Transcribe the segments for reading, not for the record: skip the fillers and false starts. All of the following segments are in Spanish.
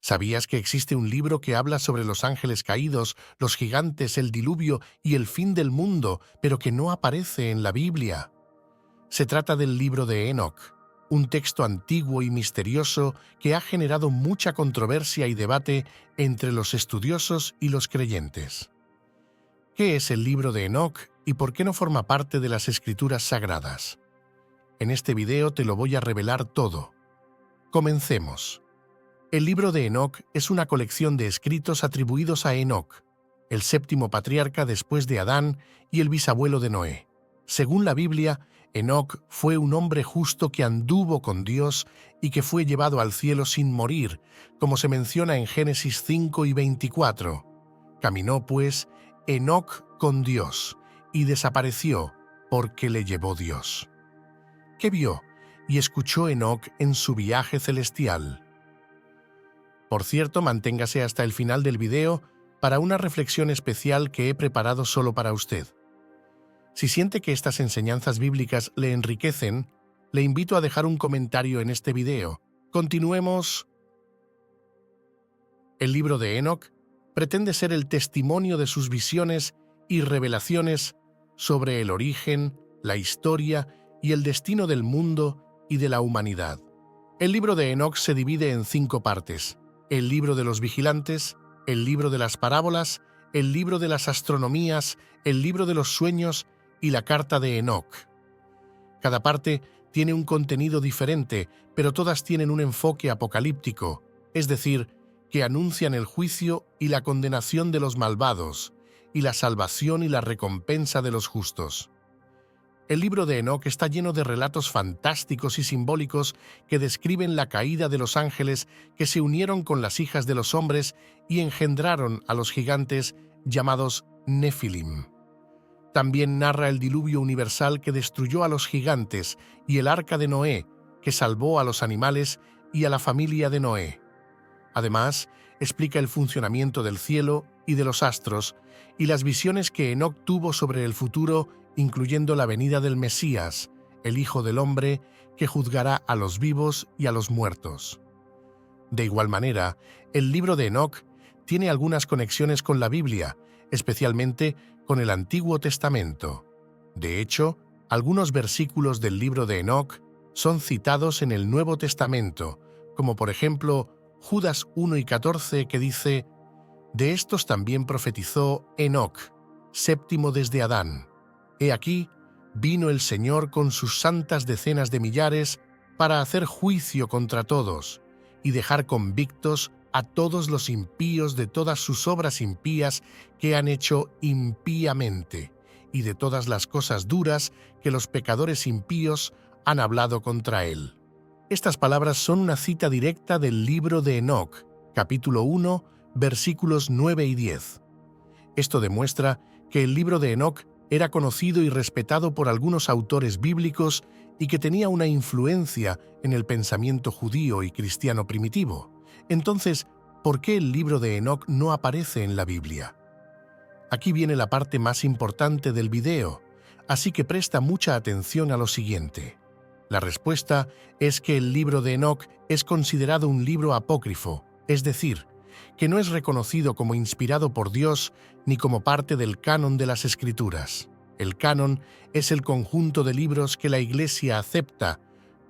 ¿Sabías que existe un libro que habla sobre los ángeles caídos, los gigantes, el diluvio y el fin del mundo, pero que no aparece en la Biblia? Se trata del libro de Enoc, un texto antiguo y misterioso que ha generado mucha controversia y debate entre los estudiosos y los creyentes. ¿Qué es el libro de Enoc y por qué no forma parte de las Escrituras Sagradas? En este video te lo voy a revelar todo. Comencemos. El libro de Enoc es una colección de escritos atribuidos a Enoc, el séptimo patriarca después de Adán y el bisabuelo de Noé. Según la Biblia, Enoc fue un hombre justo que anduvo con Dios y que fue llevado al cielo sin morir, como se menciona en Génesis 5 y 24. Caminó, pues, Enoc con Dios y desapareció porque le llevó Dios. ¿Qué vio y escuchó Enoc en su viaje celestial? Por cierto, manténgase hasta el final del video para una reflexión especial que he preparado solo para usted. Si siente que estas enseñanzas bíblicas le enriquecen, le invito a dejar un comentario en este video. Continuemos. El libro de Enoc pretende ser el testimonio de sus visiones y revelaciones sobre el origen, la historia y el destino del mundo y de la humanidad. El libro de Enoc se divide en 5 partes: el libro de los vigilantes, el libro de las parábolas, el libro de las astronomías, el libro de los sueños y la carta de Enoc. Cada parte tiene un contenido diferente, pero todas tienen un enfoque apocalíptico, es decir, que anuncian el juicio y la condenación de los malvados, y la salvación y la recompensa de los justos. El libro de Enoc está lleno de relatos fantásticos y simbólicos que describen la caída de los ángeles que se unieron con las hijas de los hombres y engendraron a los gigantes llamados Nefilim. También narra el diluvio universal que destruyó a los gigantes y el arca de Noé, que salvó a los animales y a la familia de Noé. Además, explica el funcionamiento del cielo y de los astros y las visiones que Enoc tuvo sobre el futuro, incluyendo la venida del Mesías, el Hijo del Hombre, que juzgará a los vivos y a los muertos. De igual manera, el libro de Enoc tiene algunas conexiones con la Biblia, especialmente con el Antiguo Testamento. De hecho, algunos versículos del libro de Enoc son citados en el Nuevo Testamento, como por ejemplo Judas 1 y 14, que dice: «De estos también profetizó Enoc, séptimo desde Adán. He aquí, vino el Señor con sus santas decenas de millares para hacer juicio contra todos y dejar convictos a todos los impíos de todas sus obras impías que han hecho impíamente y de todas las cosas duras que los pecadores impíos han hablado contra él». Estas palabras son una cita directa del libro de Enoc, capítulo 1, versículos 9 y 10. Esto demuestra que el libro de Enoc era conocido y respetado por algunos autores bíblicos y que tenía una influencia en el pensamiento judío y cristiano primitivo. Entonces, ¿por qué el libro de Enoc no aparece en la Biblia? Aquí viene la parte más importante del video, así que presta mucha atención a lo siguiente. La respuesta es que el libro de Enoc es considerado un libro apócrifo, es decir, que no es reconocido como inspirado por Dios ni como parte del canon de las Escrituras. El canon es el conjunto de libros que la Iglesia acepta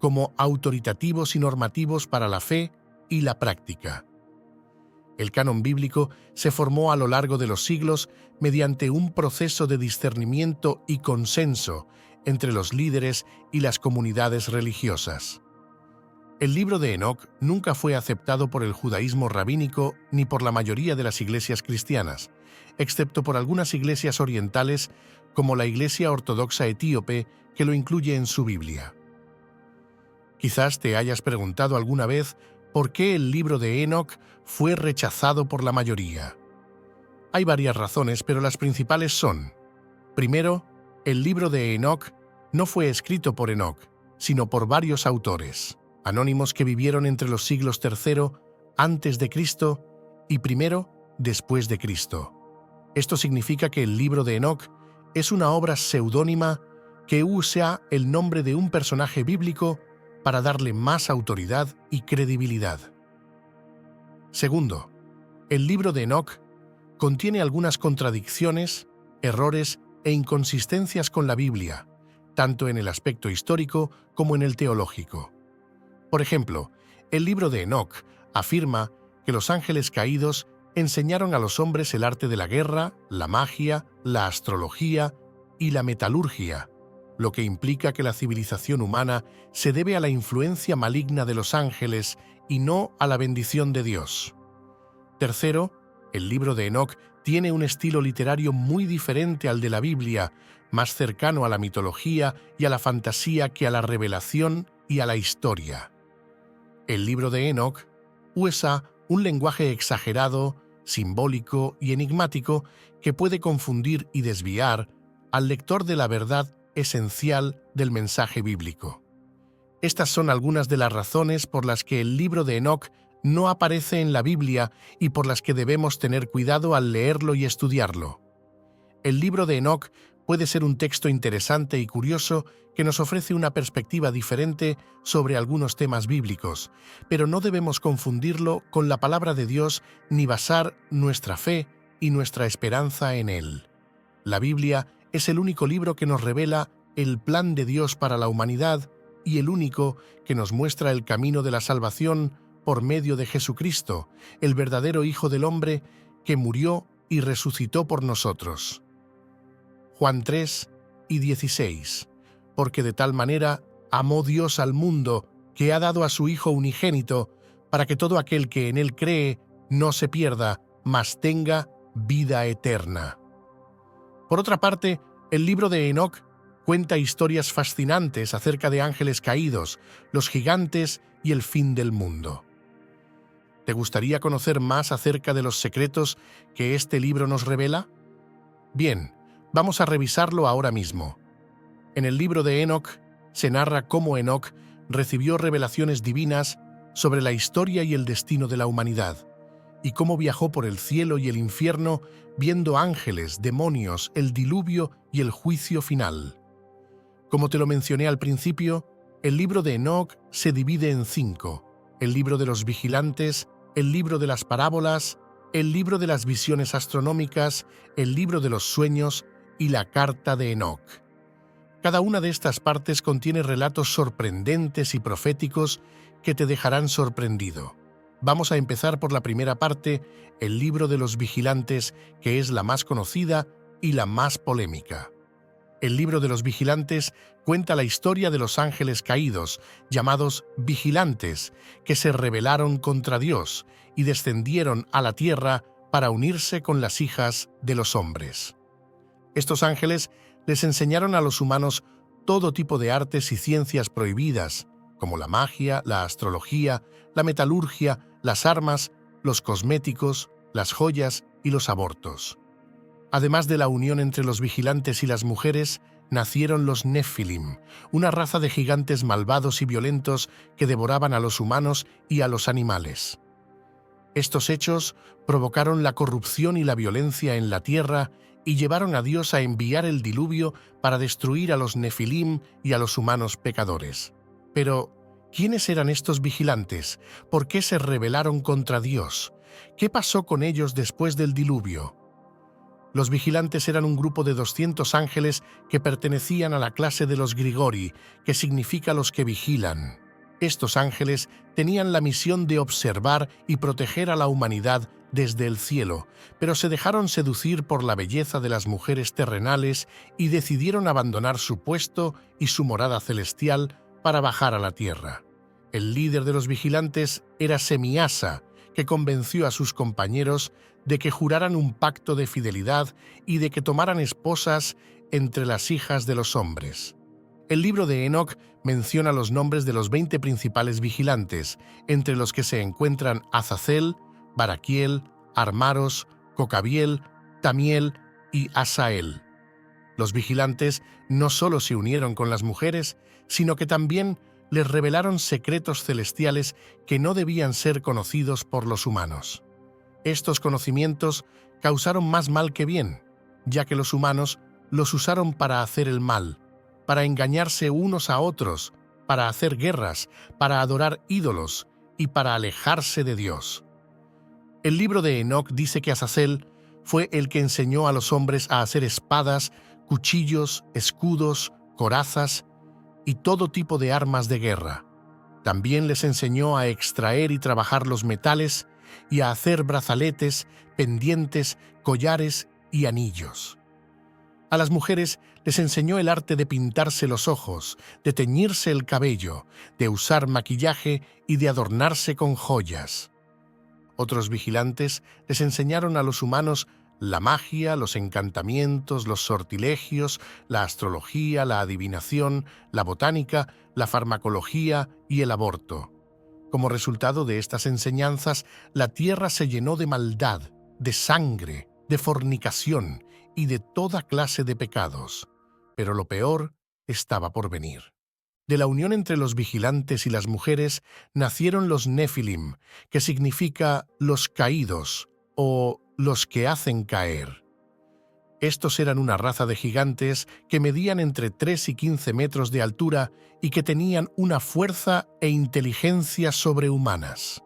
como autoritativos y normativos para la fe y la práctica. El canon bíblico se formó a lo largo de los siglos mediante un proceso de discernimiento y consenso entre los líderes y las comunidades religiosas. El libro de Enoc nunca fue aceptado por el judaísmo rabínico ni por la mayoría de las iglesias cristianas, excepto por algunas iglesias orientales como la Iglesia Ortodoxa Etíope, que lo incluye en su Biblia. Quizás te hayas preguntado alguna vez por qué el libro de Enoc fue rechazado por la mayoría. Hay varias razones, pero las principales son: primero, el libro de Enoc no fue escrito por Enoc, sino por varios autores anónimos que vivieron entre los siglos III antes de Cristo y I después de Cristo. Esto significa que el libro de Enoc es una obra seudónima que usa el nombre de un personaje bíblico para darle más autoridad y credibilidad. Segundo, el libro de Enoc contiene algunas contradicciones, errores e inconsistencias con la Biblia, tanto en el aspecto histórico como en el teológico. Por ejemplo, el libro de Enoc afirma que los ángeles caídos enseñaron a los hombres el arte de la guerra, la magia, la astrología y la metalurgia, lo que implica que la civilización humana se debe a la influencia maligna de los ángeles y no a la bendición de Dios. Tercero, el libro de Enoc tiene un estilo literario muy diferente al de la Biblia, más cercano a la mitología y a la fantasía que a la revelación y a la historia. El libro de Enoc usa un lenguaje exagerado, simbólico y enigmático que puede confundir y desviar al lector de la verdad esencial del mensaje bíblico. Estas son algunas de las razones por las que el libro de Enoc no aparece en la Biblia y por las que debemos tener cuidado al leerlo y estudiarlo. El libro de Enoc puede ser un texto interesante y curioso que nos ofrece una perspectiva diferente sobre algunos temas bíblicos, pero no debemos confundirlo con la palabra de Dios ni basar nuestra fe y nuestra esperanza en él. La Biblia es el único libro que nos revela el plan de Dios para la humanidad y el único que nos muestra el camino de la salvación por medio de Jesucristo, el verdadero Hijo del Hombre que murió y resucitó por nosotros. Juan 3:16. Porque de tal manera amó Dios al mundo que ha dado a su Hijo unigénito, para que todo aquel que en él cree no se pierda, mas tenga vida eterna. Por otra parte, el libro de Enoc cuenta historias fascinantes acerca de ángeles caídos, los gigantes y el fin del mundo. ¿Te gustaría conocer más acerca de los secretos que este libro nos revela? Bien, vamos a revisarlo ahora mismo. En el libro de Enoc se narra cómo Enoc recibió revelaciones divinas sobre la historia y el destino de la humanidad, y cómo viajó por el cielo y el infierno viendo ángeles, demonios, el diluvio y el juicio final. Como te lo mencioné al principio, el libro de Enoc se divide en 5: el libro de los vigilantes, el libro de las parábolas, el libro de las visiones astronómicas, el libro de los sueños y la carta de Enoc. Cada una de estas partes contiene relatos sorprendentes y proféticos que te dejarán sorprendido. Vamos a empezar por la primera parte, el libro de los vigilantes, que es la más conocida y la más polémica. El libro de los vigilantes cuenta la historia de los ángeles caídos, llamados vigilantes, que se rebelaron contra Dios y descendieron a la tierra para unirse con las hijas de los hombres. Estos ángeles les enseñaron a los humanos todo tipo de artes y ciencias prohibidas, como la magia, la astrología, la metalurgia, las armas, los cosméticos, las joyas y los abortos. Además de la unión entre los vigilantes y las mujeres, nacieron los Nephilim, una raza de gigantes malvados y violentos que devoraban a los humanos y a los animales. Estos hechos provocaron la corrupción y la violencia en la tierra y llevaron a Dios a enviar el diluvio para destruir a los Nefilim y a los humanos pecadores. Pero, ¿quiénes eran estos vigilantes? ¿Por qué se rebelaron contra Dios? ¿Qué pasó con ellos después del diluvio? Los vigilantes eran un grupo de 200 ángeles que pertenecían a la clase de los Grigori, que significa los que vigilan. Estos ángeles tenían la misión de observar y proteger a la humanidad desde el cielo, pero se dejaron seducir por la belleza de las mujeres terrenales y decidieron abandonar su puesto y su morada celestial para bajar a la tierra. El líder de los vigilantes era Semiasa, que convenció a sus compañeros de que juraran un pacto de fidelidad y de que tomaran esposas entre las hijas de los hombres. El libro de Enoc menciona los nombres de los 20 principales vigilantes, entre los que se encuentran Azazel, Baraquiel, Armaros, Cocabiel, Tamiel y Asael. Los vigilantes no solo se unieron con las mujeres, sino que también les revelaron secretos celestiales que no debían ser conocidos por los humanos. Estos conocimientos causaron más mal que bien, ya que los humanos los usaron para hacer el mal, para engañarse unos a otros, para hacer guerras, para adorar ídolos y para alejarse de Dios. El libro de Enoc dice que Azazel fue el que enseñó a los hombres a hacer espadas, cuchillos, escudos, corazas y todo tipo de armas de guerra. También les enseñó a extraer y trabajar los metales y a hacer brazaletes, pendientes, collares y anillos. A las mujeres les enseñó el arte de pintarse los ojos, de teñirse el cabello, de usar maquillaje y de adornarse con joyas. Otros vigilantes les enseñaron a los humanos la magia, los encantamientos, los sortilegios, la astrología, la adivinación, la botánica, la farmacología y el aborto. Como resultado de estas enseñanzas, la tierra se llenó de maldad, de sangre, de fornicación y de toda clase de pecados. Pero lo peor estaba por venir. De la unión entre los vigilantes y las mujeres nacieron los Nefilim, que significa los caídos o los que hacen caer. Estos eran una raza de gigantes que medían entre 3 y 15 metros de altura y que tenían una fuerza e inteligencia sobrehumanas.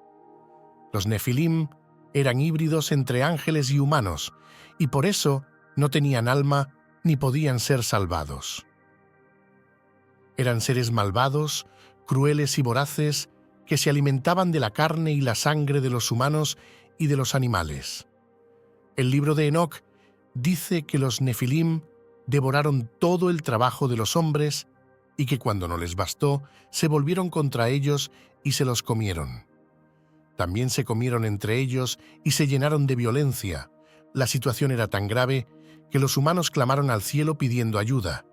Los Nefilim eran híbridos entre ángeles y humanos, y por eso no tenían alma ni podían ser salvados. Eran seres malvados, crueles y voraces que se alimentaban de la carne y la sangre de los humanos y de los animales. El libro de Enoc dice que los Nefilim devoraron todo el trabajo de los hombres y que cuando no les bastó, se volvieron contra ellos y se los comieron. También se comieron entre ellos y se llenaron de violencia. La situación era tan grave que los humanos clamaron al cielo pidiendo ayuda.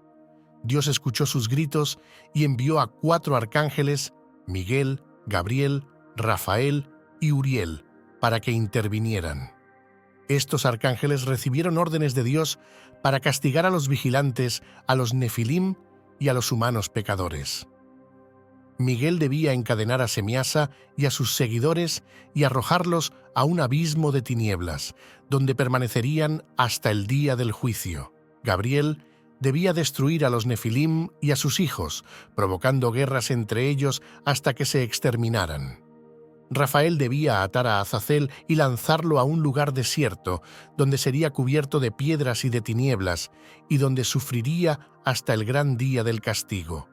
Dios escuchó sus gritos y envió a 4 arcángeles, Miguel, Gabriel, Rafael y Uriel, para que intervinieran. Estos arcángeles recibieron órdenes de Dios para castigar a los vigilantes, a los Nefilim y a los humanos pecadores. Miguel debía encadenar a Semiasa y a sus seguidores y arrojarlos a un abismo de tinieblas, donde permanecerían hasta el día del juicio. Gabriel debía destruir a los Nefilim y a sus hijos, provocando guerras entre ellos hasta que se exterminaran. Rafael debía atar a Azazel y lanzarlo a un lugar desierto, donde sería cubierto de piedras y de tinieblas, y donde sufriría hasta el gran día del castigo.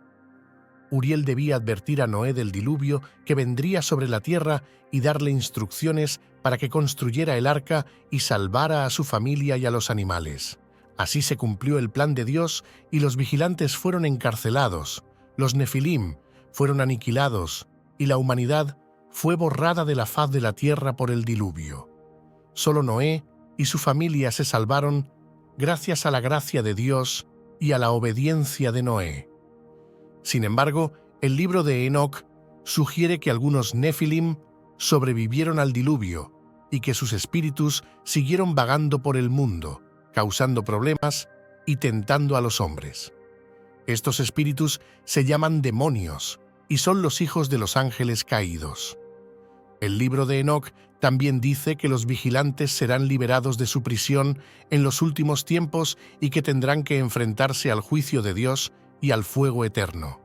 Uriel debía advertir a Noé del diluvio que vendría sobre la tierra y darle instrucciones para que construyera el arca y salvara a su familia y a los animales. Así se cumplió el plan de Dios y los vigilantes fueron encarcelados, los Nefilim fueron aniquilados y la humanidad fue borrada de la faz de la tierra por el diluvio. Solo Noé y su familia se salvaron gracias a la gracia de Dios y a la obediencia de Noé. Sin embargo, el libro de Enoc sugiere que algunos Nefilim sobrevivieron al diluvio y que sus espíritus siguieron vagando por el mundo, causando problemas y tentando a los hombres. Estos espíritus se llaman demonios y son los hijos de los ángeles caídos. El libro de Enoc también dice que los vigilantes serán liberados de su prisión en los últimos tiempos y que tendrán que enfrentarse al juicio de Dios y al fuego eterno.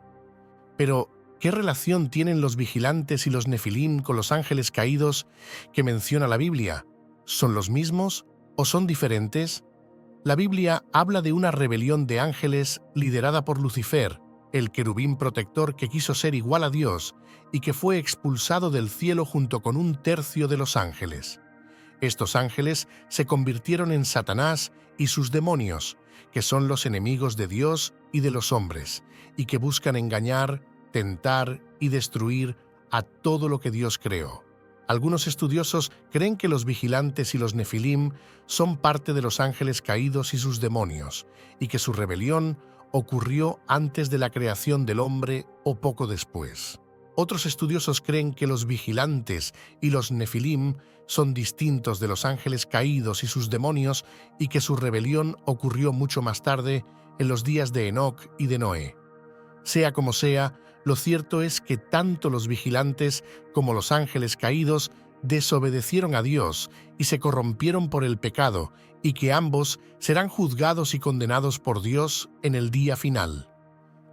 Pero, ¿qué relación tienen los vigilantes y los Nefilim con los ángeles caídos que menciona la Biblia? ¿Son los mismos o son diferentes? La Biblia habla de una rebelión de ángeles liderada por Lucifer, el querubín protector que quiso ser igual a Dios y que fue expulsado del cielo junto con 1/3 de los ángeles. Estos ángeles se convirtieron en Satanás y sus demonios, que son los enemigos de Dios y de los hombres, y que buscan engañar, tentar y destruir a todo lo que Dios creó. Algunos estudiosos creen que los vigilantes y los Nefilim son parte de los ángeles caídos y sus demonios, y que su rebelión ocurrió antes de la creación del hombre o poco después. Otros estudiosos creen que los vigilantes y los Nefilim son distintos de los ángeles caídos y sus demonios y que su rebelión ocurrió mucho más tarde, en los días de Enoc y de Noé. Sea como sea, lo cierto es que tanto los vigilantes como los ángeles caídos desobedecieron a Dios y se corrompieron por el pecado, y que ambos serán juzgados y condenados por Dios en el día final.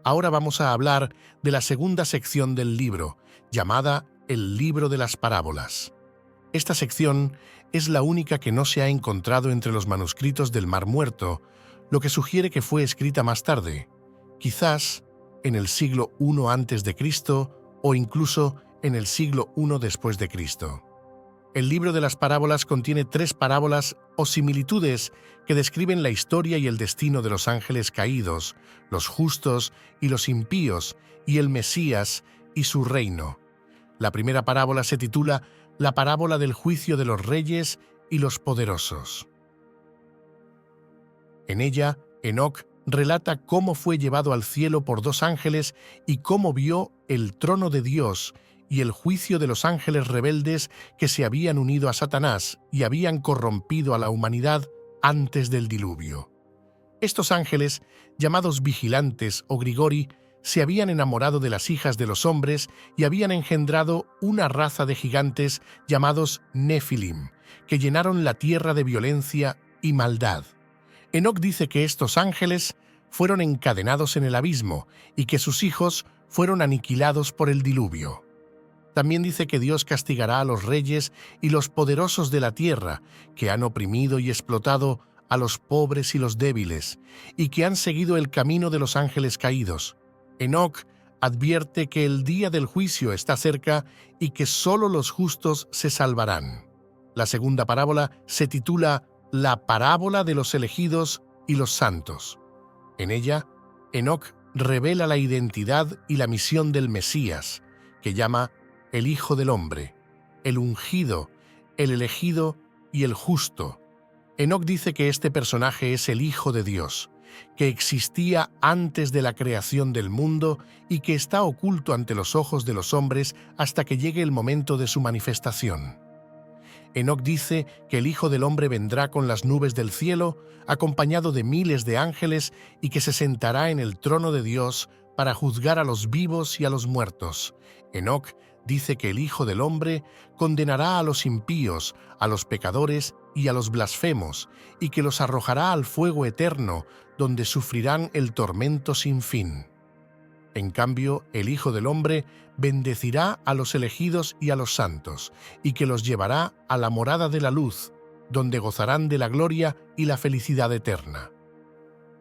Ahora vamos a hablar de la segunda sección del libro, llamada el libro de las parábolas. Esta sección es la única que no se ha encontrado entre los manuscritos del Mar Muerto, lo que sugiere que fue escrita más tarde, quizás en el siglo I a.C. o incluso en el siglo I después de Cristo. El libro de las parábolas contiene 3 parábolas o similitudes que describen la historia y el destino de los ángeles caídos, los justos y los impíos, y el Mesías y su reino. La primera parábola se titula La parábola del juicio de los reyes y los poderosos. En ella, Enoc relata cómo fue llevado al cielo por 2 ángeles y cómo vio el trono de Dios y el juicio de los ángeles rebeldes que se habían unido a Satanás y habían corrompido a la humanidad antes del diluvio. Estos ángeles, llamados vigilantes o grigori, se habían enamorado de las hijas de los hombres y habían engendrado una raza de gigantes llamados Nefilim, que llenaron la tierra de violencia y maldad. Enoc dice que estos ángeles fueron encadenados en el abismo y que sus hijos fueron aniquilados por el diluvio. También dice que Dios castigará a los reyes y los poderosos de la tierra, que han oprimido y explotado a los pobres y los débiles, y que han seguido el camino de los ángeles caídos. Enoc advierte que el día del juicio está cerca y que solo los justos se salvarán. La segunda parábola se titula La parábola de los elegidos y los santos. En ella, Enoc revela la identidad y la misión del Mesías, que llama el Hijo del Hombre, el ungido, el elegido y el justo. Enoc dice que este personaje es el Hijo de Dios, que existía antes de la creación del mundo y que está oculto ante los ojos de los hombres hasta que llegue el momento de su manifestación. Enoc dice que el Hijo del Hombre vendrá con las nubes del cielo, acompañado de miles de ángeles, y que se sentará en el trono de Dios para juzgar a los vivos y a los muertos. Enoc dice que el Hijo del Hombre condenará a los impíos, a los pecadores y a los blasfemos, y que los arrojará al fuego eterno, donde sufrirán el tormento sin fin. En cambio, el Hijo del Hombre bendecirá a los elegidos y a los santos, y que los llevará a la morada de la luz, donde gozarán de la gloria y la felicidad eterna.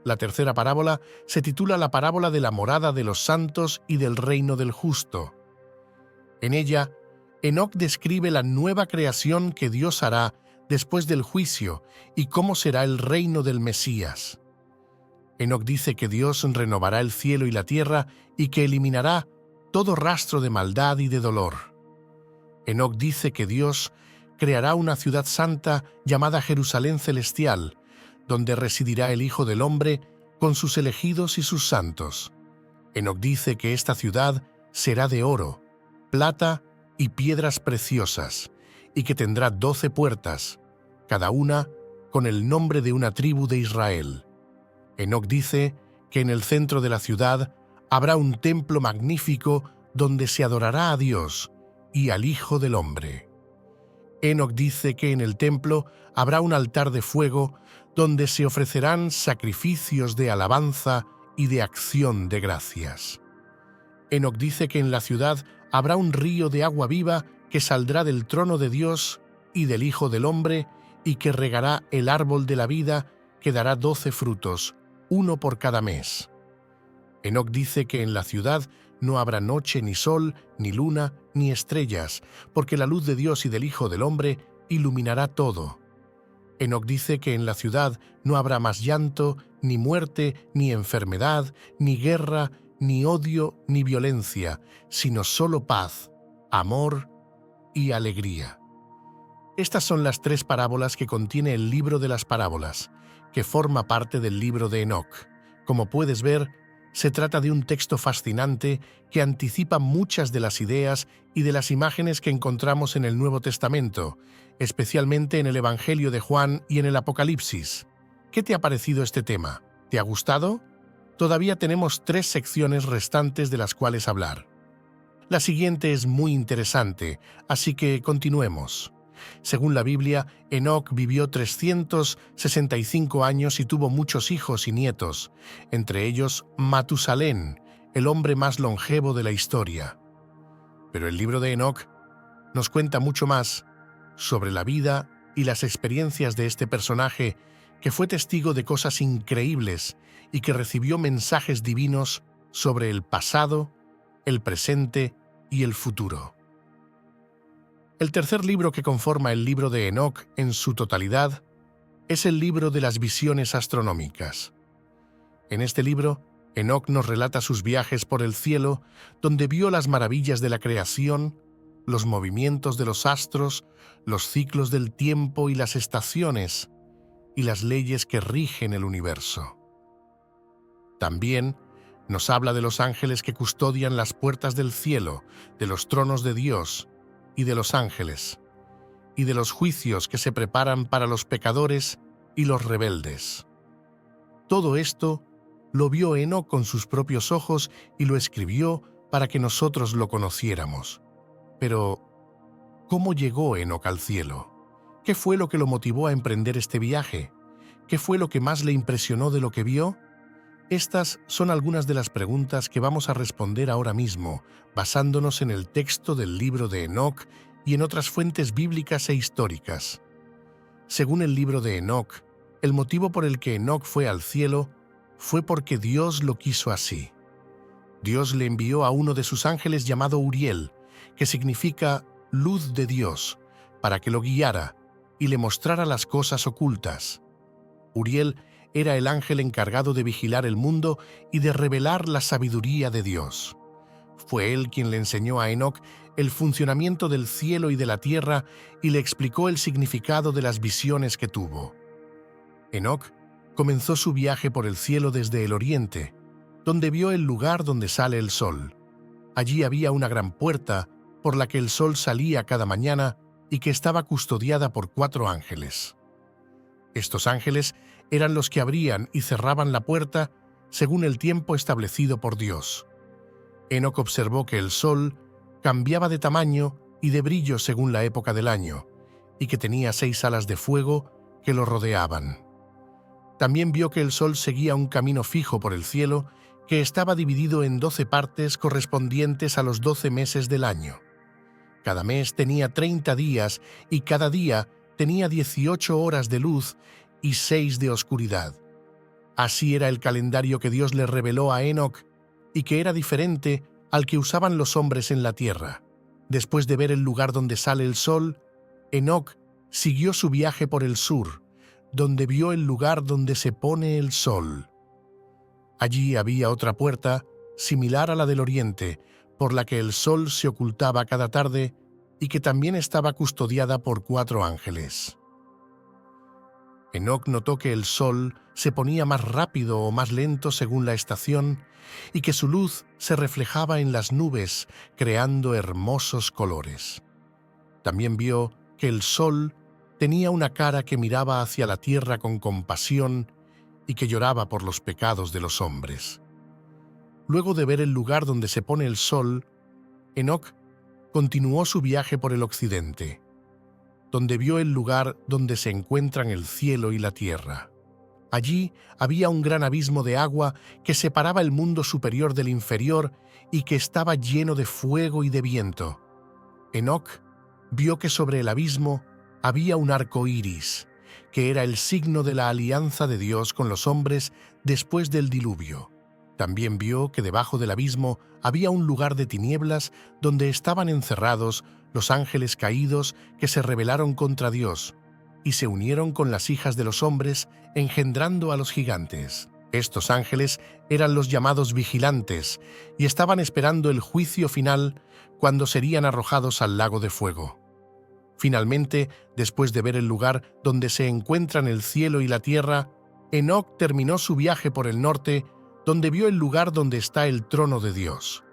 La tercera parábola se titula La parábola de la morada de los santos y del reino del justo. En ella, Enoc describe la nueva creación que Dios hará después del juicio y cómo será el reino del Mesías. Enoc dice que Dios renovará el cielo y la tierra y que eliminará todo rastro de maldad y de dolor. Enoc dice que Dios creará una ciudad santa llamada Jerusalén celestial, donde residirá el Hijo del Hombre con sus elegidos y sus santos. Enoc dice que esta ciudad será de oro, plata y piedras preciosas, y que tendrá 12 puertas, cada una con el nombre de una tribu de Israel. Enoc dice que en el centro de la ciudad habrá un templo magnífico donde se adorará a Dios y al Hijo del Hombre. Enoc dice que en el templo habrá un altar de fuego donde se ofrecerán sacrificios de alabanza y de acción de gracias. Enoc dice que en la ciudad habrá un río de agua viva que saldrá del trono de Dios y del Hijo del Hombre y que regará el árbol de la vida que dará 12 frutos, uno por cada mes. Enoc dice que en la ciudad no habrá noche ni sol, ni luna, ni estrellas, porque la luz de Dios y del Hijo del Hombre iluminará todo. Enoc dice que en la ciudad no habrá más llanto, ni muerte, ni enfermedad, ni guerra, ni odio, ni violencia, sino solo paz, amor y alegría. Estas son las 3 parábolas que contiene el libro de las parábolas, que forma parte del libro de Enoc. Como puedes ver, se trata de un texto fascinante que anticipa muchas de las ideas y de las imágenes que encontramos en el Nuevo Testamento, especialmente en el Evangelio de Juan y en el Apocalipsis. ¿Qué te ha parecido este tema? ¿Te ha gustado? Todavía tenemos 3 secciones restantes de las cuales hablar. La siguiente es muy interesante, así que continuemos. Según la Biblia, Enoc vivió 365 años y tuvo muchos hijos y nietos, entre ellos Matusalén, el hombre más longevo de la historia. Pero el libro de Enoc nos cuenta mucho más sobre la vida y las experiencias de este personaje que fue testigo de cosas increíbles y que recibió mensajes divinos sobre el pasado, el presente y el futuro. El tercer libro que conforma el libro de Enoc en su totalidad es el libro de las visiones astronómicas. En este libro, Enoc nos relata sus viajes por el cielo, donde vio las maravillas de la creación, los movimientos de los astros, los ciclos del tiempo y las estaciones, y las leyes que rigen el universo. También nos habla de los ángeles que custodian las puertas del cielo, de los tronos de Dios y de los ángeles, y de los juicios que se preparan para los pecadores y los rebeldes. Todo esto lo vio Enoc con sus propios ojos y lo escribió para que nosotros lo conociéramos. Pero, ¿cómo llegó Enoc al cielo? ¿Qué fue lo que lo motivó a emprender este viaje? ¿Qué fue lo que más le impresionó de lo que vio? Estas son algunas de las preguntas que vamos a responder ahora mismo, basándonos en el texto del libro de Enoc y en otras fuentes bíblicas e históricas. Según el libro de Enoc, el motivo por el que Enoc fue al cielo fue porque Dios lo quiso así. Dios le envió a uno de sus ángeles llamado Uriel, que significa luz de Dios, para que lo guiara y le mostrara las cosas ocultas. Uriel era el ángel encargado de vigilar el mundo y de revelar la sabiduría de Dios. Fue él quien le enseñó a Enoc el funcionamiento del cielo y de la tierra y le explicó el significado de las visiones que tuvo. Enoc comenzó su viaje por el cielo desde el oriente, donde vio el lugar donde sale el sol. Allí había una gran puerta por la que el sol salía cada mañana y que estaba custodiada por 4 ángeles. Estos ángeles eran los que abrían y cerraban la puerta según el tiempo establecido por Dios. Enoc observó que el sol cambiaba de tamaño y de brillo según la época del año, y que tenía 6 alas de fuego que lo rodeaban. También vio que el sol seguía un camino fijo por el cielo que estaba dividido en 12 partes correspondientes a los 12 meses del año. Cada mes tenía 30 días y cada día tenía 18 horas de luz y 6 de oscuridad. Así era el calendario que Dios le reveló a Enoc y que era diferente al que usaban los hombres en la tierra. Después de ver el lugar donde sale el sol, Enoc siguió su viaje por el sur, donde vio el lugar donde se pone el sol. Allí había otra puerta, similar a la del oriente, por la que el sol se ocultaba cada tarde y que también estaba custodiada por 4 ángeles. Enoc notó que el sol se ponía más rápido o más lento según la estación y que su luz se reflejaba en las nubes, creando hermosos colores. También vio que el sol tenía una cara que miraba hacia la tierra con compasión y que lloraba por los pecados de los hombres. Luego de ver el lugar donde se pone el sol, Enoc continuó su viaje por el occidente, donde vio el lugar donde se encuentran el cielo y la tierra. Allí había un gran abismo de agua que separaba el mundo superior del inferior y que estaba lleno de fuego y de viento. Enoc vio que sobre el abismo había un arco iris, que era el signo de la alianza de Dios con los hombres después del diluvio. También vio que debajo del abismo había un lugar de tinieblas donde estaban encerrados los ángeles caídos que se rebelaron contra Dios y se unieron con las hijas de los hombres, engendrando a los gigantes. Estos ángeles eran los llamados vigilantes y estaban esperando el juicio final cuando serían arrojados al lago de fuego. Finalmente, después de ver el lugar donde se encuentran el cielo y la tierra, Enoc terminó su viaje por el norte, donde vio el lugar donde está el trono de Dios.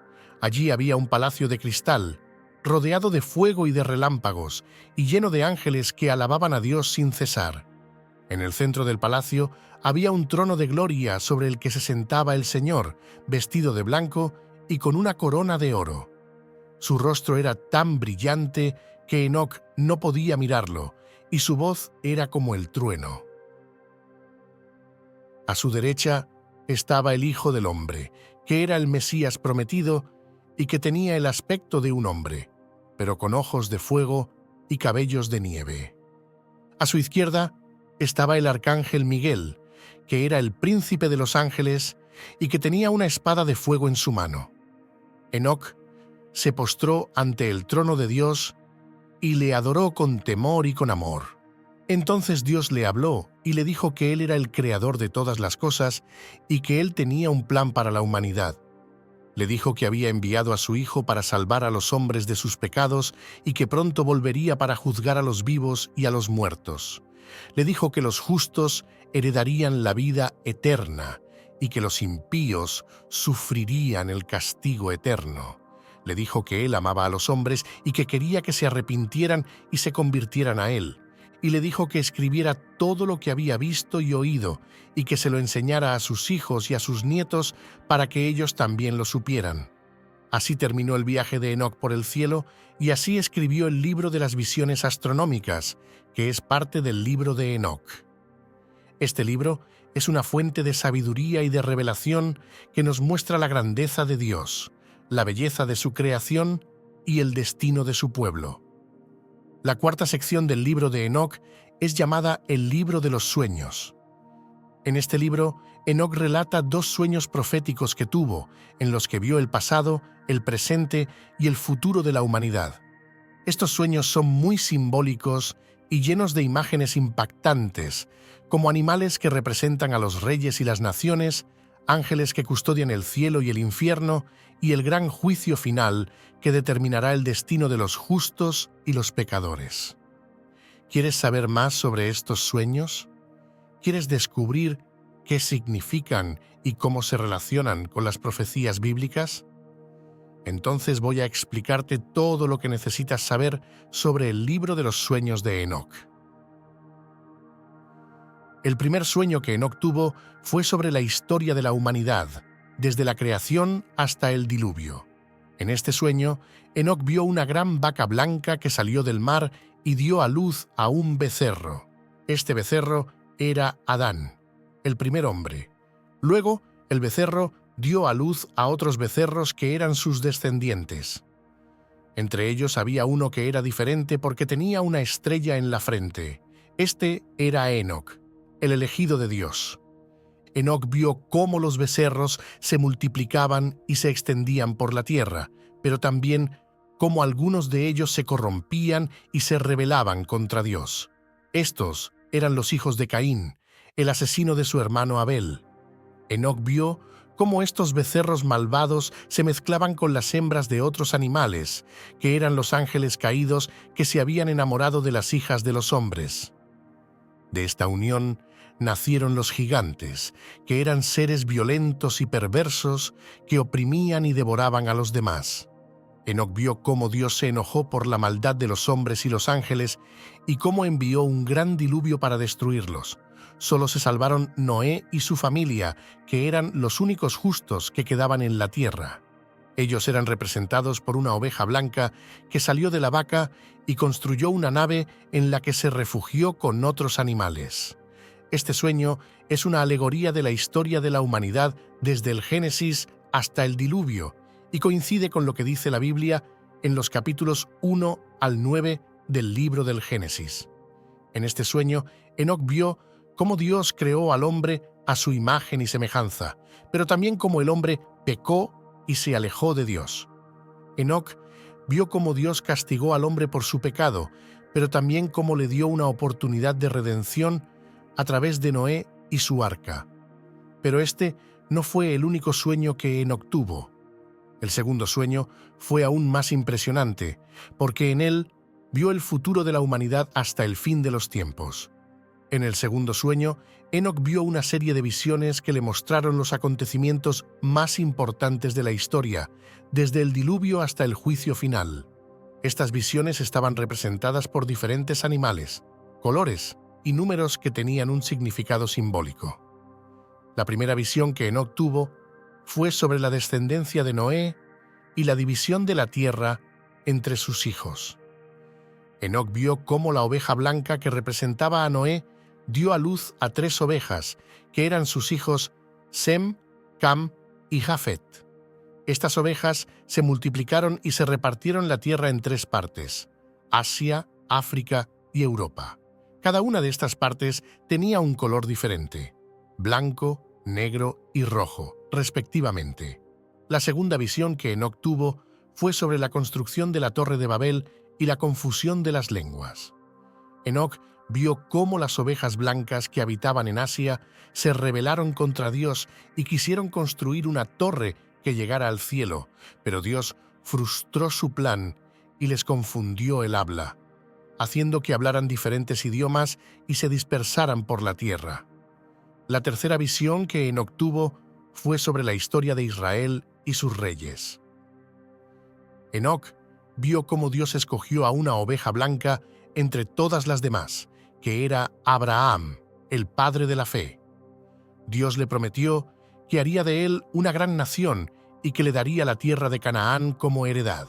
Allí había un palacio de cristal, rodeado de fuego y de relámpagos, y lleno de ángeles que alababan a Dios sin cesar. En el centro del palacio había un trono de gloria sobre el que se sentaba el Señor, vestido de blanco y con una corona de oro. Su rostro era tan brillante que Enoc no podía mirarlo, y su voz era como el trueno. A su derecha estaba el Hijo del Hombre, que era el Mesías prometido y que tenía el aspecto de un hombre, pero con ojos de fuego y cabellos de nieve. A su izquierda estaba el arcángel Miguel, que era el príncipe de los ángeles y que tenía una espada de fuego en su mano. Enoc se postró ante el trono de Dios y le adoró con temor y con amor. Entonces Dios le habló y le dijo que Él era el creador de todas las cosas y que Él tenía un plan para la humanidad. Le dijo que había enviado a su Hijo para salvar a los hombres de sus pecados y que pronto volvería para juzgar a los vivos y a los muertos. Le dijo que los justos heredarían la vida eterna y que los impíos sufrirían el castigo eterno. Le dijo que Él amaba a los hombres y que quería que se arrepintieran y se convirtieran a Él. Y le dijo que escribiera todo lo que había visto y oído y que se lo enseñara a sus hijos y a sus nietos para que ellos también lo supieran. Así terminó el viaje de Enoc por el cielo y así escribió el libro de las visiones astronómicas, que es parte del libro de Enoc. Este libro es una fuente de sabiduría y de revelación que nos muestra la grandeza de Dios, la belleza de su creación y el destino de su pueblo. La cuarta sección del libro de Enoc es llamada el libro de los sueños. En este libro, Enoc relata 2 sueños proféticos que tuvo, en los que vio el pasado, el presente y el futuro de la humanidad. Estos sueños son muy simbólicos y llenos de imágenes impactantes, como animales que representan a los reyes y las naciones, ángeles que custodian el cielo y el infierno, y el gran juicio final que determinará el destino de los justos y los pecadores. ¿Quieres saber más sobre estos sueños? ¿Quieres descubrir qué significan y cómo se relacionan con las profecías bíblicas? Entonces voy a explicarte todo lo que necesitas saber sobre el libro de los sueños de Enoc. El primer sueño que Enoc tuvo fue sobre la historia de la humanidad, desde la creación hasta el diluvio. En este sueño, Enoc vio una gran vaca blanca que salió del mar y dio a luz a un becerro. Este becerro era Adán, el primer hombre. Luego, el becerro dio a luz a otros becerros que eran sus descendientes. Entre ellos había uno que era diferente porque tenía una estrella en la frente. Este era Enoc, el elegido de Dios. Enoc vio cómo los becerros se multiplicaban y se extendían por la tierra, pero también cómo algunos de ellos se corrompían y se rebelaban contra Dios. Estos eran los hijos de Caín, el asesino de su hermano Abel. Enoc vio cómo estos becerros malvados se mezclaban con las hembras de otros animales, que eran los ángeles caídos que se habían enamorado de las hijas de los hombres. De esta unión nacieron los gigantes, que eran seres violentos y perversos que oprimían y devoraban a los demás. Enoc vio cómo Dios se enojó por la maldad de los hombres y los ángeles y cómo envió un gran diluvio para destruirlos. Solo se salvaron Noé y su familia, que eran los únicos justos que quedaban en la tierra. Ellos eran representados por una oveja blanca que salió de la vaca y construyó una nave en la que se refugió con otros animales. Este sueño es una alegoría de la historia de la humanidad desde el Génesis hasta el diluvio y coincide con lo que dice la Biblia en los capítulos 1 al 9 del libro del Génesis. En este sueño, Enoc vio cómo Dios creó al hombre a su imagen y semejanza, pero también cómo el hombre pecó y se alejó de Dios. Enoc vio cómo Dios castigó al hombre por su pecado, pero también cómo le dio una oportunidad de redención a través de Noé y su arca. Pero este no fue el único sueño que Enoc tuvo. El segundo sueño fue aún más impresionante, porque en él vio el futuro de la humanidad hasta el fin de los tiempos. En el segundo sueño, Enoc vio una serie de visiones que le mostraron los acontecimientos más importantes de la historia, desde el diluvio hasta el juicio final. Estas visiones estaban representadas por diferentes animales, colores y números que tenían un significado simbólico. La primera visión que Enoc tuvo fue sobre la descendencia de Noé y la división de la tierra entre sus hijos. Enoc vio cómo la oveja blanca que representaba a Noé dio a luz a 3 ovejas, que eran sus hijos Sem, Cam y Jafet. Estas ovejas se multiplicaron y se repartieron la tierra en 3 partes: Asia, África y Europa. Cada una de estas partes tenía un color diferente: blanco, negro y rojo, respectivamente. La segunda visión que Enoc tuvo fue sobre la construcción de la Torre de Babel y la confusión de las lenguas. Enoc vio cómo las ovejas blancas que habitaban en Asia se rebelaron contra Dios y quisieron construir una torre que llegara al cielo, pero Dios frustró su plan y les confundió el habla, haciendo que hablaran diferentes idiomas y se dispersaran por la tierra. La tercera visión que Enoc tuvo fue sobre la historia de Israel y sus reyes. Enoc vio cómo Dios escogió a una oveja blanca entre todas las demás, que era Abraham, el padre de la fe. Dios le prometió que haría de él una gran nación y que le daría la tierra de Canaán como heredad.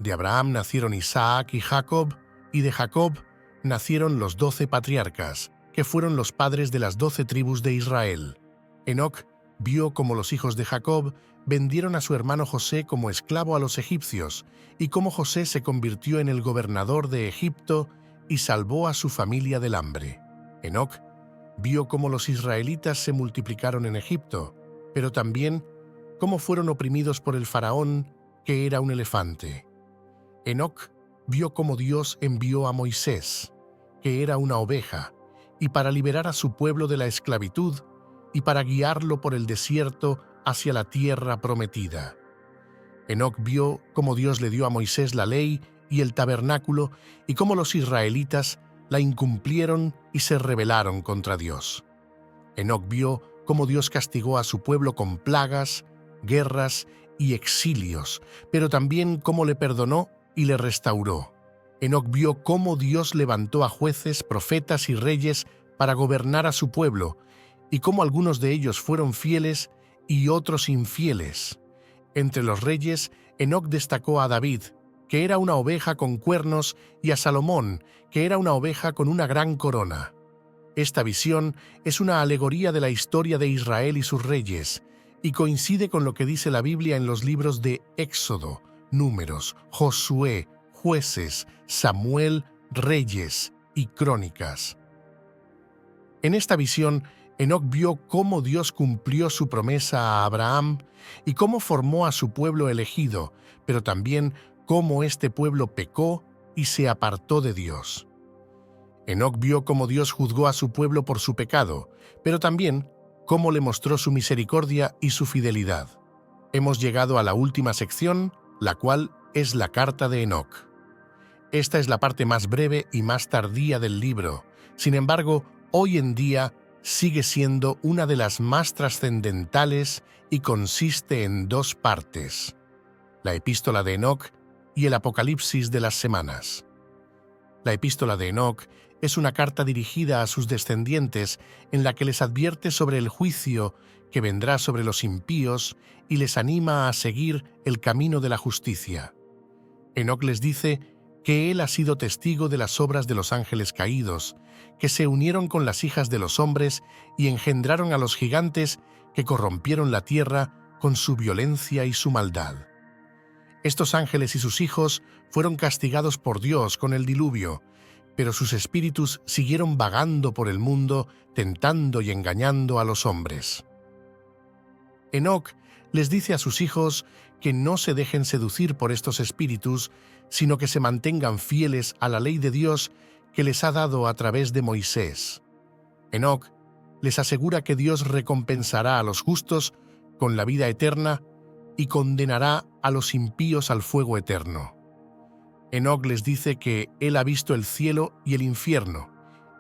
De Abraham nacieron Isaac y Jacob, y de Jacob nacieron los 12 patriarcas, que fueron los padres de las 12 tribus de Israel. Enoc vio cómo los hijos de Jacob vendieron a su hermano José como esclavo a los egipcios, y cómo José se convirtió en el gobernador de Egipto y salvó a su familia del hambre. Enoc vio cómo los israelitas se multiplicaron en Egipto, pero también cómo fueron oprimidos por el faraón, que era un elefante. Enoc vio cómo Dios envió a Moisés, que era una oveja, y para liberar a su pueblo de la esclavitud y para guiarlo por el desierto hacia la tierra prometida. Enoc vio cómo Dios le dio a Moisés la ley y el tabernáculo y cómo los israelitas la incumplieron y se rebelaron contra Dios. Enoc vio cómo Dios castigó a su pueblo con plagas, guerras y exilios, pero también cómo le perdonó y le restauró. Enoc vio cómo Dios levantó a jueces, profetas y reyes para gobernar a su pueblo, y cómo algunos de ellos fueron fieles y otros infieles. Entre los reyes, Enoc destacó a David, que era una oveja con cuernos, y a Salomón, que era una oveja con una gran corona. Esta visión es una alegoría de la historia de Israel y sus reyes, y coincide con lo que dice la Biblia en los libros de Éxodo, Números, Josué, Jueces, Samuel, Reyes y Crónicas. En esta visión, Enoc vio cómo Dios cumplió su promesa a Abraham y cómo formó a su pueblo elegido, pero también cómo este pueblo pecó y se apartó de Dios. Enoc vio cómo Dios juzgó a su pueblo por su pecado, pero también cómo le mostró su misericordia y su fidelidad. Hemos llegado a la última sección, la cual es la carta de Enoc. Esta es la parte más breve y más tardía del libro. Sin embargo, hoy en día sigue siendo una de las más trascendentales y consiste en 2 partes: la epístola de Enoc y el Apocalipsis de las semanas. La epístola de Enoc es una carta dirigida a sus descendientes en la que les advierte sobre el juicio que vendrá sobre los impíos y les anima a seguir el camino de la justicia. Enoc les dice que él ha sido testigo de las obras de los ángeles caídos, que se unieron con las hijas de los hombres y engendraron a los gigantes que corrompieron la tierra con su violencia y su maldad. Estos ángeles y sus hijos fueron castigados por Dios con el diluvio, pero sus espíritus siguieron vagando por el mundo, tentando y engañando a los hombres. Enoc les dice a sus hijos que no se dejen seducir por estos espíritus, sino que se mantengan fieles a la ley de Dios que les ha dado a través de Moisés. Enoc les asegura que Dios recompensará a los justos con la vida eterna y condenará a los impíos al fuego eterno. Enoc les dice que él ha visto el cielo y el infierno,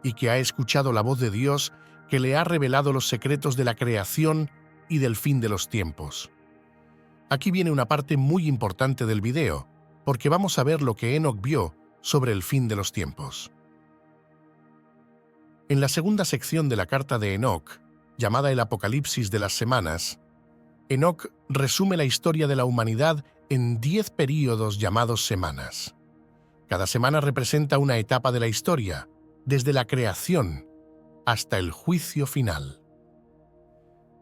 y que ha escuchado la voz de Dios que le ha revelado los secretos de la creación y del fin de los tiempos. Aquí viene una parte muy importante del video, porque vamos a ver lo que Enoc vio sobre el fin de los tiempos. En la segunda sección de la carta de Enoc, llamada el Apocalipsis de las semanas, Enoc resume la historia de la humanidad en 10 períodos llamados semanas. Cada semana representa una etapa de la historia, desde la creación hasta el juicio final.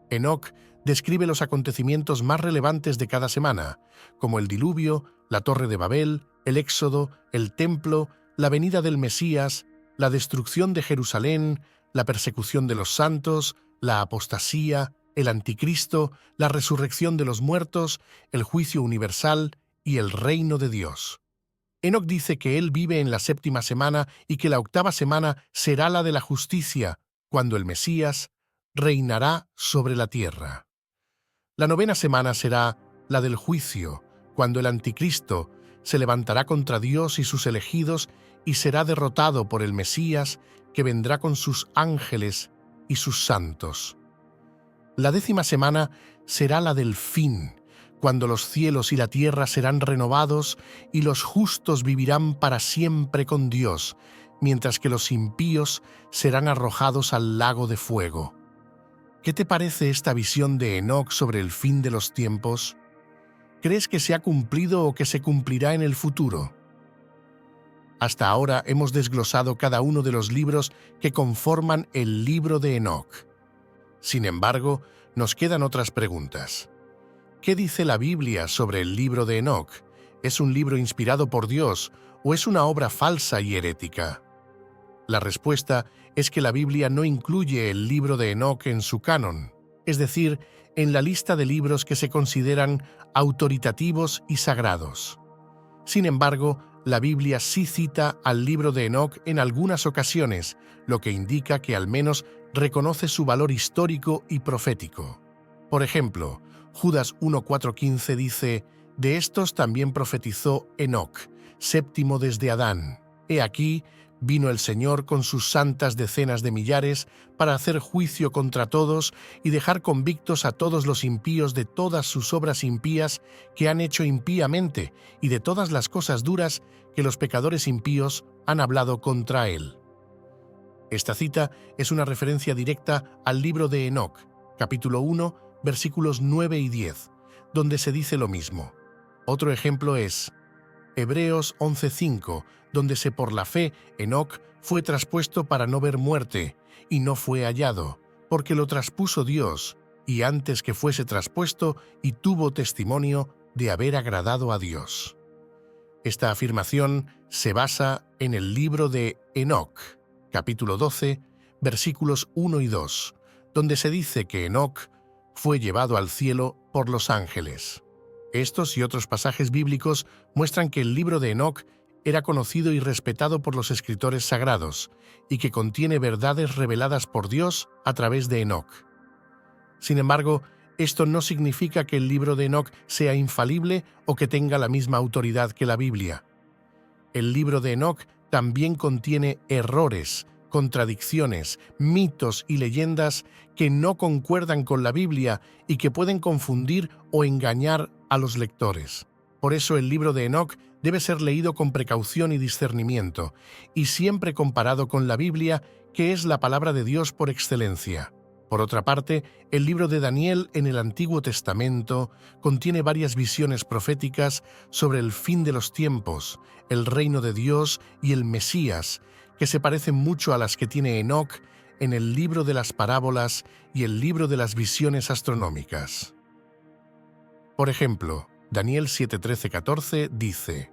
Enoc describe los acontecimientos más relevantes de cada semana, como el diluvio, la Torre de Babel, el Éxodo, el Templo, la venida del Mesías, la destrucción de Jerusalén, la persecución de los santos, la apostasía, el anticristo, la resurrección de los muertos, el juicio universal y el reino de Dios. Enoc dice que él vive en la 7ª semana y que la 8ª semana será la de la justicia, cuando el Mesías reinará sobre la tierra. La 9ª semana será la del juicio, cuando el anticristo se levantará contra Dios y sus elegidos y será derrotado por el Mesías, que vendrá con sus ángeles y sus santos. La 10ª semana será la del fin, cuando los cielos y la tierra serán renovados y los justos vivirán para siempre con Dios, mientras que los impíos serán arrojados al lago de fuego. ¿Qué te parece esta visión de Enoc sobre el fin de los tiempos? ¿Crees que se ha cumplido o que se cumplirá en el futuro? Hasta ahora hemos desglosado cada uno de los libros que conforman el libro de Enoc. Sin embargo, nos quedan otras preguntas. ¿Qué dice la Biblia sobre el libro de Enoc? ¿Es un libro inspirado por Dios o es una obra falsa y herética? La respuesta es que la Biblia no incluye el libro de Enoc en su canon, es decir, en la lista de libros que se consideran autoritativos y sagrados. Sin embargo, la Biblia sí cita al libro de Enoc en algunas ocasiones, lo que indica que al menos reconoce su valor histórico y profético. Por ejemplo, Judas 1:4-15 dice: «De estos también profetizó Enoc, 7º desde Adán. He aquí, vino el Señor con sus santas decenas de millares para hacer juicio contra todos y dejar convictos a todos los impíos de todas sus obras impías que han hecho impíamente y de todas las cosas duras que los pecadores impíos han hablado contra él». Esta cita es una referencia directa al libro de Enoc, capítulo 1, versículos 9 y 10, donde se dice lo mismo. Otro ejemplo es Hebreos 11:5, donde por la fe Enoc fue traspuesto para no ver muerte, y no fue hallado, porque lo traspuso Dios, y antes que fuese traspuesto, y tuvo testimonio de haber agradado a Dios. Esta afirmación se basa en el libro de Enoc, capítulo 12, versículos 1 y 2, donde se dice que Enoc fue llevado al cielo por los ángeles. Estos y otros pasajes bíblicos muestran que el libro de Enoc era conocido y respetado por los escritores sagrados y que contiene verdades reveladas por Dios a través de Enoc. Sin embargo, esto no significa que el libro de Enoc sea infalible o que tenga la misma autoridad que la Biblia. El libro de Enoc también contiene errores, contradicciones, mitos y leyendas que no concuerdan con la Biblia y que pueden confundir o engañar a los lectores. Por eso el libro de Enoc debe ser leído con precaución y discernimiento, y siempre comparado con la Biblia, que es la palabra de Dios por excelencia. Por otra parte, el libro de Daniel en el Antiguo Testamento contiene varias visiones proféticas sobre el fin de los tiempos, el reino de Dios y el Mesías, que se parecen mucho a las que tiene Enoc en el libro de las parábolas y el libro de las visiones astronómicas. Por ejemplo, Daniel 7:13-14 dice: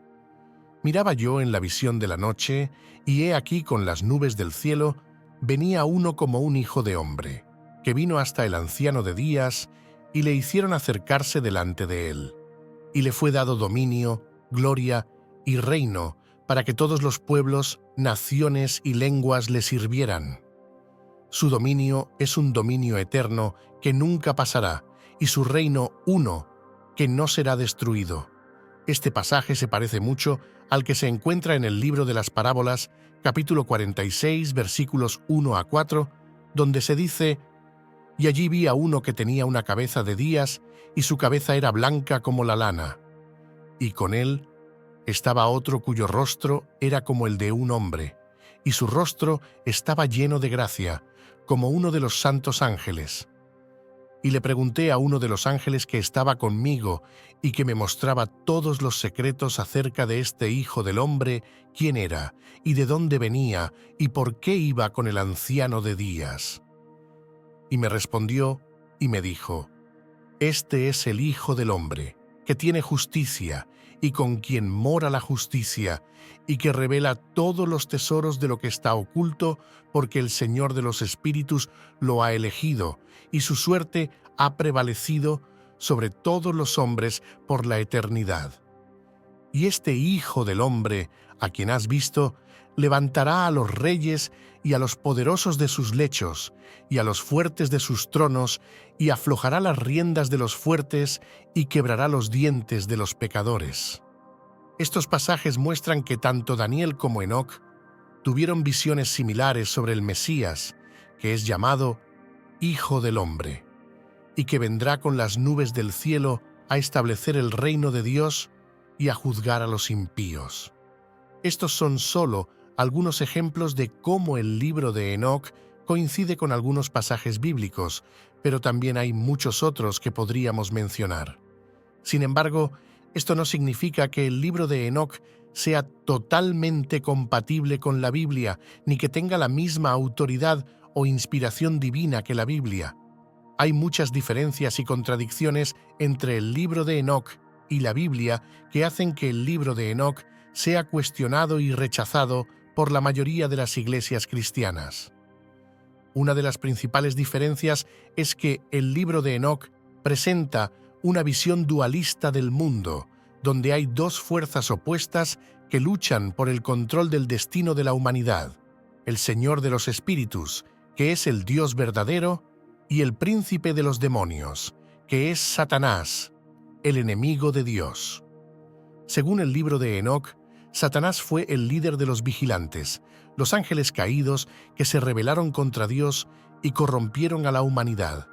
«Miraba yo en la visión de la noche, y he aquí con las nubes del cielo venía uno como un hijo de hombre, que vino hasta el anciano de días, y le hicieron acercarse delante de él. Y le fue dado dominio, gloria y reino, para que todos los pueblos, naciones y lenguas le sirvieran. Su dominio es un dominio eterno que nunca pasará, y su reino uno, que no será destruido». Este pasaje se parece mucho al que se encuentra en el libro de las parábolas, capítulo 46, versículos 1-4, donde se dice: «Y allí vi a uno que tenía una cabeza de días, y su cabeza era blanca como la lana. Y con él estaba otro cuyo rostro era como el de un hombre, y su rostro estaba lleno de gracia, como uno de los santos ángeles. Y le pregunté a uno de los ángeles que estaba conmigo y que me mostraba todos los secretos acerca de este Hijo del Hombre, quién era, y de dónde venía, y por qué iba con el anciano de días. Y me respondió y me dijo: «Este es el Hijo del Hombre, que tiene justicia, y con quien mora la justicia, y que revela todos los tesoros de lo que está oculto, porque el Señor de los espíritus lo ha elegido, y su suerte ha prevalecido sobre todos los hombres por la eternidad. Y este Hijo del Hombre, a quien has visto, levantará a los reyes y a los poderosos de sus lechos, y a los fuertes de sus tronos, y aflojará las riendas de los fuertes, y quebrará los dientes de los pecadores. Estos pasajes muestran que tanto Daniel como Enoc tuvieron visiones similares sobre el Mesías, que es llamado Hijo del Hombre, y que vendrá con las nubes del cielo a establecer el reino de Dios y a juzgar a los impíos. Estos son solo algunos ejemplos de cómo el libro de Enoc coincide con algunos pasajes bíblicos, pero también hay muchos otros que podríamos mencionar. Sin embargo, esto no significa que el libro de Enoc sea totalmente compatible con la Biblia, ni que tenga la misma autoridad o inspiración divina que la Biblia. Hay muchas diferencias y contradicciones entre el libro de Enoc y la Biblia que hacen que el libro de Enoc sea cuestionado y rechazado por la mayoría de las iglesias cristianas. Una de las principales diferencias es que el libro de Enoc presenta una visión dualista del mundo, donde hay dos fuerzas opuestas que luchan por el control del destino de la humanidad: el Señor de los Espíritus, que es el Dios verdadero, y el príncipe de los demonios, que es Satanás, el enemigo de Dios. Según el libro de Enoc, Satanás fue el líder de los vigilantes, los ángeles caídos que se rebelaron contra Dios y corrompieron a la humanidad.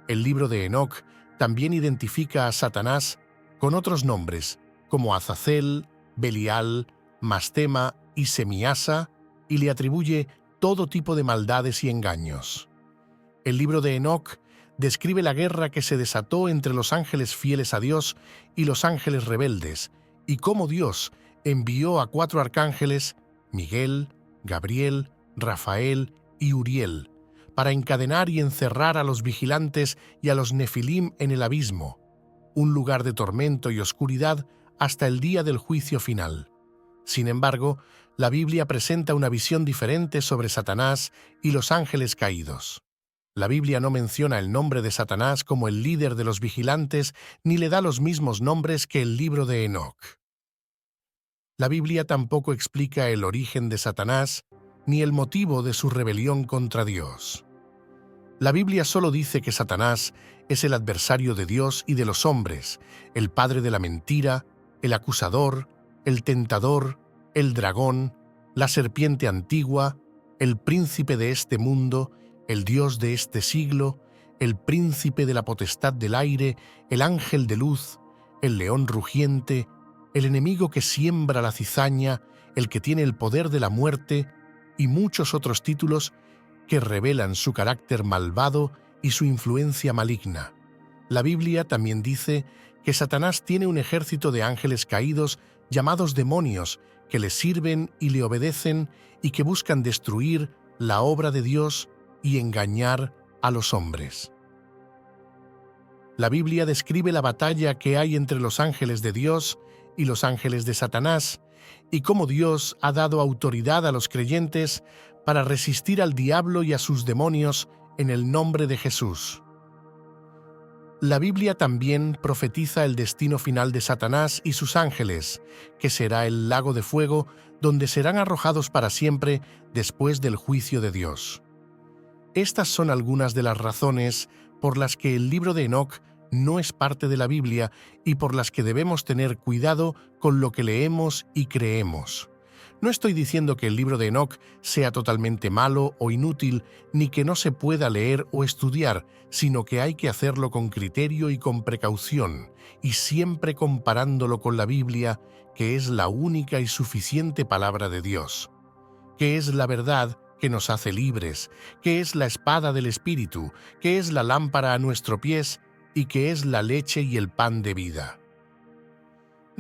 El libro de Enoc también identifica a Satanás con otros nombres, como Azazel, Belial, Mastema y Semiasa, y le atribuye todo tipo de maldades y engaños. El libro de Enoc describe la guerra que se desató entre los ángeles fieles a Dios y los ángeles rebeldes, y cómo Dios envió a 4 arcángeles, Miguel, Gabriel, Rafael y Uriel, para encadenar y encerrar a los vigilantes y a los nefilim en el abismo, un lugar de tormento y oscuridad hasta el día del juicio final. Sin embargo, la Biblia presenta una visión diferente sobre Satanás y los ángeles caídos. La Biblia no menciona el nombre de Satanás como el líder de los vigilantes ni le da los mismos nombres que el libro de Enoc. La Biblia tampoco explica el origen de Satanás ni el motivo de su rebelión contra Dios. La Biblia solo dice que Satanás es el adversario de Dios y de los hombres, el padre de la mentira, el acusador, el tentador, el dragón, la serpiente antigua, el príncipe de este mundo, el Dios de este siglo, el príncipe de la potestad del aire, el ángel de luz, el león rugiente, el enemigo que siembra la cizaña, el que tiene el poder de la muerte, y muchos otros títulos que revelan su carácter malvado y su influencia maligna. La Biblia también dice que Satanás tiene un ejército de ángeles caídos llamados demonios que le sirven y le obedecen y que buscan destruir la obra de Dios y engañar a los hombres. La Biblia describe la batalla que hay entre los ángeles de Dios y los ángeles de Satanás, y cómo Dios ha dado autoridad a los creyentes para resistir al diablo y a sus demonios en el nombre de Jesús. La Biblia también profetiza el destino final de Satanás y sus ángeles, que será el lago de fuego donde serán arrojados para siempre después del juicio de Dios. Estas son algunas de las razones por las que el libro de Enoc no es parte de la Biblia y por las que debemos tener cuidado con lo que leemos y creemos. No estoy diciendo que el libro de Enoc sea totalmente malo o inútil, ni que no se pueda leer o estudiar, sino que hay que hacerlo con criterio y con precaución, y siempre comparándolo con la Biblia, que es la única y suficiente palabra de Dios, que es la verdad que nos hace libres, que es la espada del Espíritu, que es la lámpara a nuestros pies y que es la leche y el pan de vida.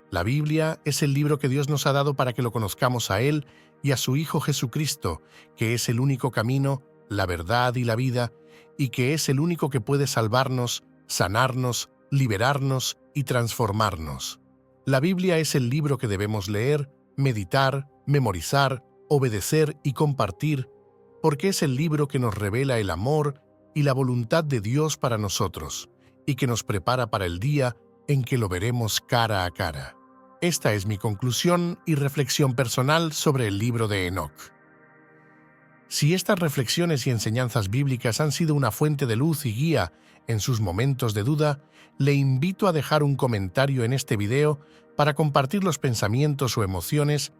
La Biblia es el libro que Dios nos ha dado para que lo conozcamos a Él y a su Hijo Jesucristo, que es el único camino, la verdad y la vida, y que es el único que puede salvarnos, sanarnos, liberarnos y transformarnos. La Biblia es el libro que debemos leer, meditar, memorizar, obedecer y compartir, porque es el libro que nos revela el amor y la voluntad de Dios para nosotros, y que nos prepara para el día en que lo veremos cara a cara. Esta es mi conclusión y reflexión personal sobre el libro de Enoc. Si estas reflexiones y enseñanzas bíblicas han sido una fuente de luz y guía en sus momentos de duda, le invito a dejar un comentario en este video para compartir los pensamientos o emociones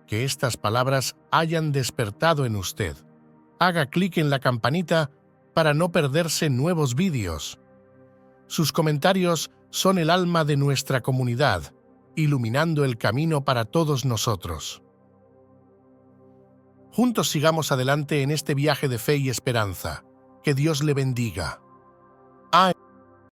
que estas palabras hayan despertado en usted. Haga clic en la campanita para no perderse nuevos vídeos. Sus comentarios son el alma de nuestra comunidad, iluminando el camino para todos nosotros. Juntos sigamos adelante en este viaje de fe y esperanza. Que Dios le bendiga.